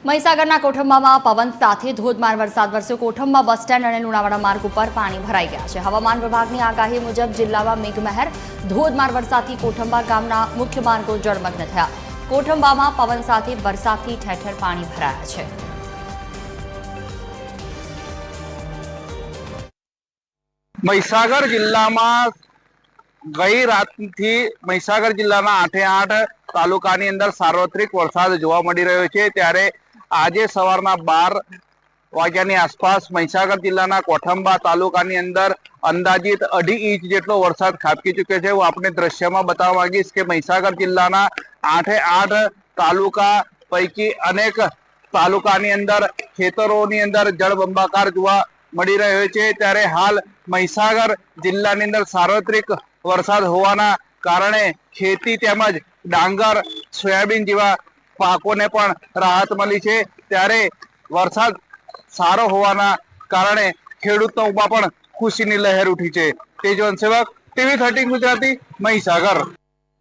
મહીસાગરના કોઠંબામાં પવન સાથે ધોધમાર વરસાદ વરસ્યો। કોઠંબા બસ સ્ટેન્ડ અને લુણાવાડા માર્ગ ઉપર પાણી ભરાઈ ગયા છે। હવામાન વિભાગની આગાહી મુજબ જિલ્લામાં મેઘમહેર, ધોધમાર વરસાદથી કોઠંબા ગામના મુખ્ય માર્ગો જળમગ્ન થયા। કોઠંબામાં પવન સાથે વરસાદથી ઠેર ઠેર પાણી ભરાયા છે। મહીસાગર જિલ્લામાં ગઈ રાતથી મહીસાગર જિલ્લાના 8 તાલુકાની અંદર સાર્વત્રિક વરસાદ જોવા મળી રહ્યો છે। ત્યારે આજે સવારના 12 વાગ્યાની આસપાસ મહીસાગર જિલ્લાના કોઠંબા તાલુકાની અંદર અંદાજિત 2.5 ઇંચ જેટલો વરસાદ ખાબકી ચૂક્યો છે। હું આપને દ્રશ્યમાં બતાવવા માંગીશ કે મહીસાગર જિલ્લાના 8 તાલુકા પૈકી અનેક તાલુકાની અંદર ખેતરોની અંદર જળબંબાકાર જોવા મળી રહ્યો છે। ત્યારે હાલ મહીસાગર જિલ્લાની અંદર સાર્વત્રિક વરસાદ હોવાના કારણે ખેતી તેમજ ડાંગર, સોયાબીન જેવા પાકોને પણ રાહત મળી છે। ત્યારે વરસાદ સારો હોવાના કારણે ખેડૂતોમાં પણ ખુશીની લહેર ઉઠી છે। તેજવંત સેવક, TV 13 ગુજરાતી, મહીસાગર।